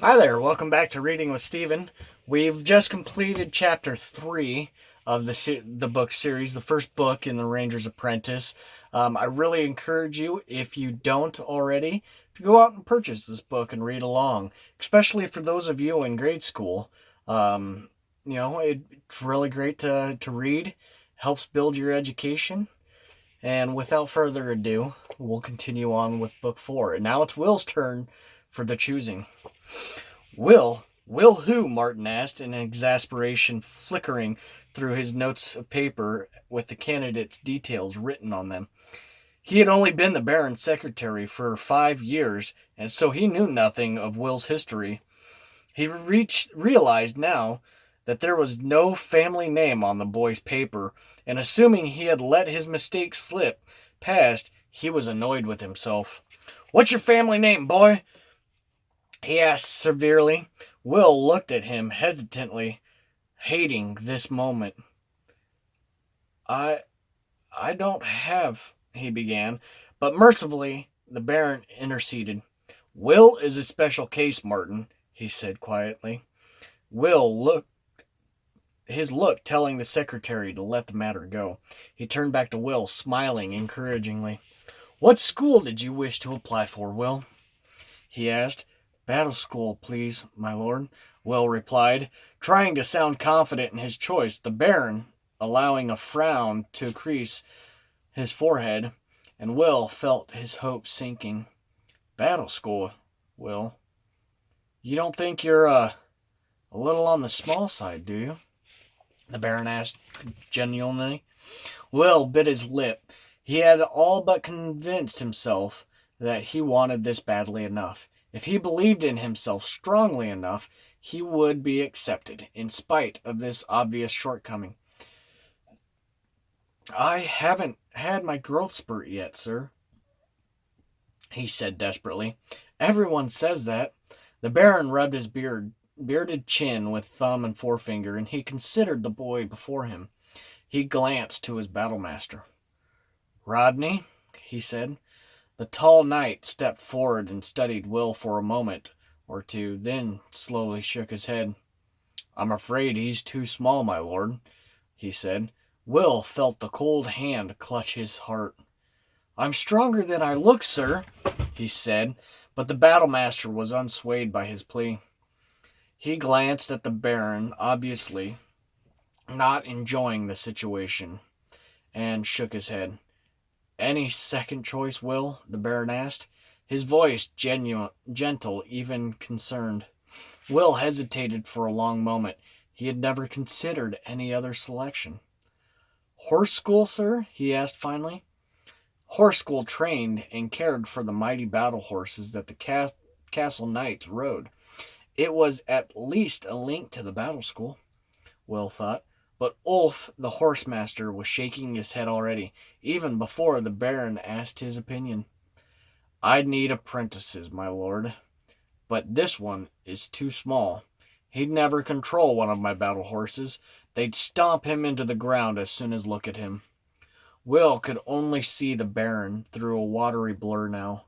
Hi there, welcome back to Reading with Stephen. We've just completed chapter 3 of the book series, the first book in the Ranger's Apprentice. I really encourage you, if you don't already, to go out and purchase this book and read along, especially for those of you in grade school. It's really great to read, helps build your education. And without further ado, we'll continue on with book 4. And now it's Will's turn for the choosing. Will who? Martin asked, in exasperation flickering through his notes of paper with the candidate's details written on them. He had only been the Baron's secretary for 5 years, and so he knew nothing of Will's history. He realized now that there was no family name on the boy's paper, and assuming he had let his mistake slip past, he was annoyed with himself. "What's your family name, boy?" he asked severely. Will looked at him hesitantly, hating this moment. I don't have," he began, but mercifully the Baron interceded. "Will is a special case, Martin," he said quietly. His look telling the secretary to let the matter go. He turned back to Will, smiling encouragingly. "What school did you wish to apply for, Will?" he asked. "Battle school, please, my lord," Will replied, trying to sound confident in his choice, the Baron allowing a frown to crease his forehead, and Will felt his hopes sinking. "Battle school, Will? You don't think you're a little on the small side, do you?" the Baron asked genuinely. Will bit his lip. He had all but convinced himself that he wanted this badly enough. If he believed in himself strongly enough, he would be accepted, in spite of this obvious shortcoming. "I haven't had my growth spurt yet, sir," he said desperately. "Everyone says that." The Baron rubbed his bearded chin with thumb and forefinger, and he considered the boy before him. He glanced to his battlemaster. "Rodney," he said. The tall knight stepped forward and studied Will for a moment or two, then slowly shook his head. "I'm afraid he's too small, my lord," he said. Will felt the cold hand clutch his heart. "I'm stronger than I look, sir," he said, but the battlemaster was unswayed by his plea. He glanced at the Baron, obviously not enjoying the situation, and shook his head. "Any second choice, Will?" the Baron asked, his voice gentle, even concerned. Will hesitated for a long moment. He had never considered any other selection. "Horse school, sir?" he asked finally. Horse school trained and cared for the mighty battle horses that the castle knights rode. It was at least a link to the battle school, Will thought. But Ulf, the horsemaster, was shaking his head already, even before the Baron asked his opinion. "I'd need apprentices, my lord, but this one is too small. He'd never control one of my battle horses. They'd stomp him into the ground as soon as look at him." Will could only see the Baron through a watery blur now.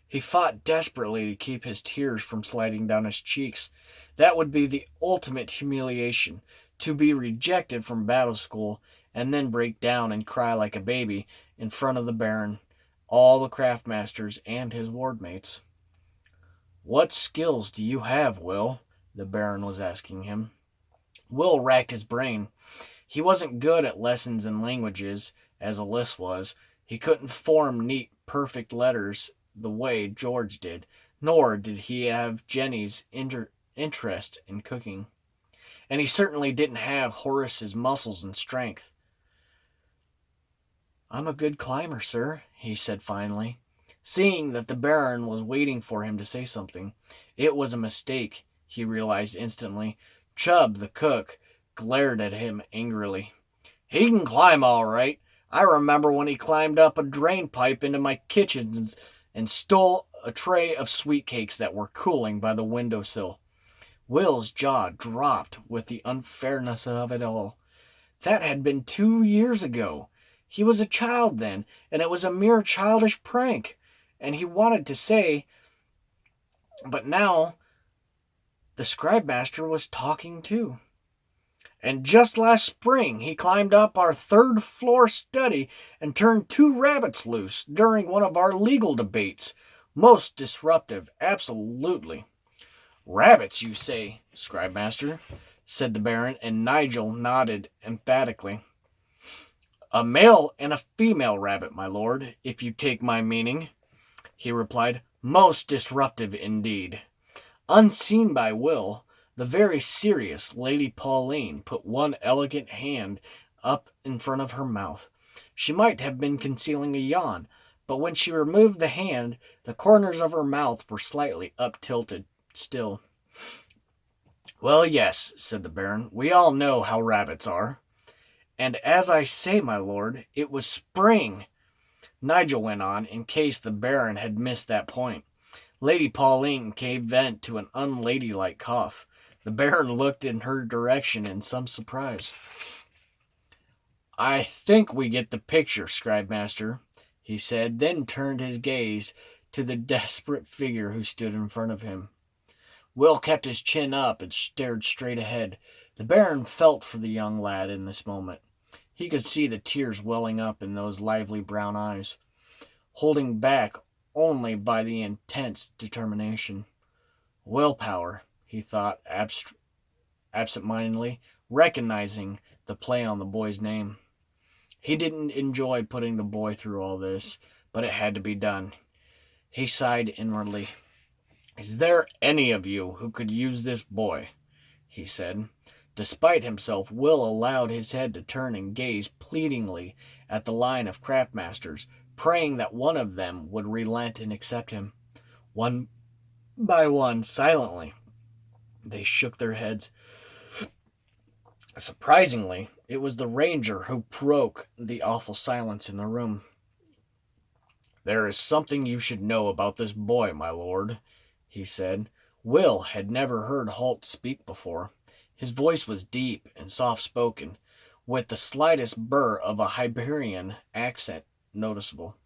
He fought desperately to keep his tears from sliding down his cheeks. That would be the ultimate humiliation, to be rejected from battle school and then break down and cry like a baby in front of the Baron, all the craftmasters, and his wardmates. "What skills do you have, Will?" the Baron was asking him. Will racked his brain. He wasn't good at lessons in languages, as Alice was. He couldn't form neat, perfect letters the way George did, nor did he have Jenny's interest in cooking. And he certainly didn't have Horace's muscles and strength. "I'm a good climber, sir," he said finally. Seeing that the Baron was waiting for him to say something, it was a mistake, he realized instantly. Chubb, the cook, glared at him angrily. "He can climb all right. I remember when he climbed up a drain pipe into my kitchen and stole a tray of sweet cakes that were cooling by the windowsill." Will's jaw dropped with the unfairness of it all. That had been 2 years ago. He was a child then, and it was a mere childish prank. And he wanted to say, but now The scribe master was talking too. And just last spring, he climbed up our third-floor study and turned 2 rabbits loose during one of our legal debates. Most disruptive, absolutely. Rabbits, you say, scribe master, said the Baron, and Nigel nodded emphatically. A male and a female rabbit, my lord, if you take my meaning, he replied. Most disruptive indeed. Unseen by Will, the very serious Lady Pauline put one elegant hand up in front of her mouth. She might have been concealing a yawn, but when she removed the hand, the corners of her mouth were slightly up-tilted still. Well, yes, said the Baron, we all know how rabbits are. And as I say, my lord, it was spring, Nigel went on, in case the Baron had missed that point. Lady Pauline gave vent to an unladylike cough. The Baron looked in her direction in some surprise. I think we get the picture, scribe master, he said, then turned his gaze to the desperate figure who stood in front of him. Will kept his chin up and stared straight ahead. The Baron felt for the young lad in this moment. He could see the tears welling up in those lively brown eyes, holding back only by the intense determination. Willpower, he thought absent-mindedly, recognizing the play on the boy's name. He didn't enjoy putting the boy through all this, but it had to be done. He sighed inwardly. Is there any of you who could use this boy? He said. Despite himself, Will allowed his head to turn and gaze pleadingly at the line of craftmasters, praying that one of them would relent and accept him. One by one, silently, they shook their heads. Surprisingly, it was the ranger who broke the awful silence in the room. There is something you should know about this boy, my lord, he said. Will had never heard Holt speak before. His voice was deep and soft-spoken, with the slightest burr of a Hibernian accent noticeable.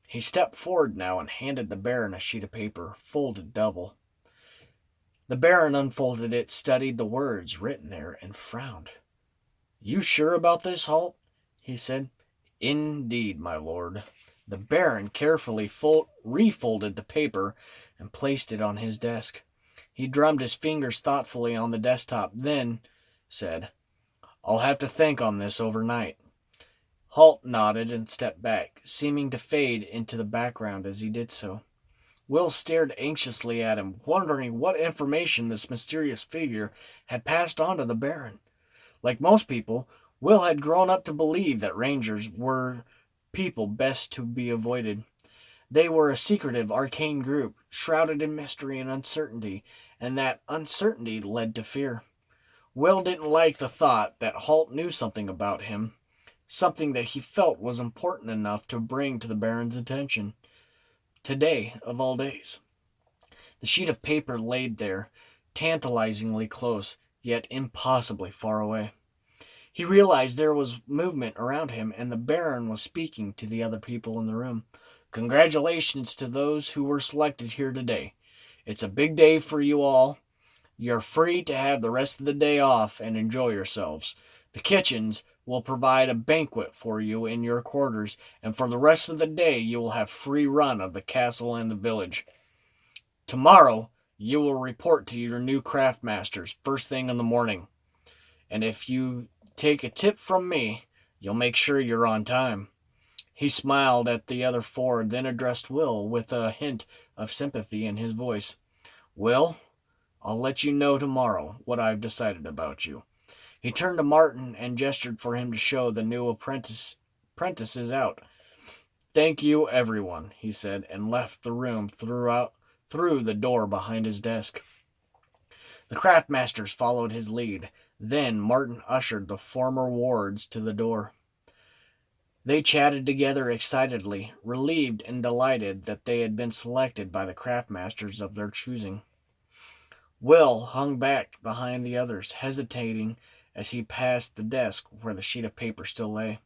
He stepped forward now and handed the Baron a sheet of paper, folded double. The Baron unfolded it, studied the words written there, and frowned. You sure about this, Holt? He said. Indeed, my lord. The Baron carefully refolded the paper and placed it on his desk. He drummed his fingers thoughtfully on the desktop, then said, I'll have to think on this overnight. Holt nodded and stepped back, seeming to fade into the background as he did so. Will stared anxiously at him, wondering what information this mysterious figure had passed on to the Baron. Like most people, Will had grown up to believe that rangers were people best to be avoided. They were a secretive, arcane group, shrouded in mystery and uncertainty, and that uncertainty led to fear. Will didn't like the thought that Holt knew something about him, something that he felt was important enough to bring to the Baron's attention. Today, of all days. The sheet of paper laid there, tantalizingly close, yet impossibly far away. He realized there was movement around him, and the Baron was speaking to the other people in the room. Congratulations to those who were selected here today. It's a big day for you all. You're free to have the rest of the day off and enjoy yourselves. The kitchens will provide a banquet for you in your quarters, and for the rest of the day you will have free run of the castle and the village. Tomorrow you will report to your new craftmasters first thing in the morning. And if you take a tip from me, you'll make sure you're on time. He smiled at the other 4, then addressed Will with a hint of sympathy in his voice. Will, I'll let you know tomorrow what I've decided about you. He turned to Martin and gestured for him to show the new apprentices out. Thank you, everyone, he said, and left the room through the door behind his desk. The craftmasters followed his lead. Then Martin ushered the former wards to the door. They chatted together excitedly, relieved and delighted that they had been selected by the craftmasters of their choosing. Will hung back behind the others, hesitating as he passed the desk where the sheet of paper still lay.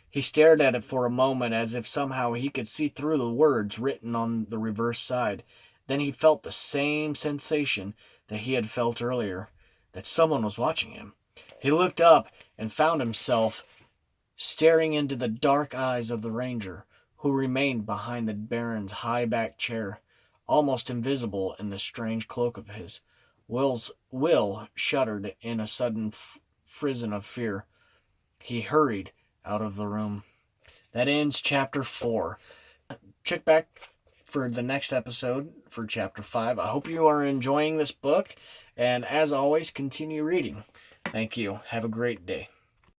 He stared at it for a moment as if somehow he could see through the words written on the reverse side. Then he felt the same sensation that he had felt earlier, that someone was watching him. He looked up and found himself staring into the dark eyes of the ranger, who remained behind the Baron's high-backed chair, almost invisible in the strange cloak of his. Will shuddered in a sudden frisson of fear. He hurried out of the room. That ends chapter 4. Check back for the next episode for chapter 5. I hope you are enjoying this book, and as always, continue reading. Thank you. Have a great day.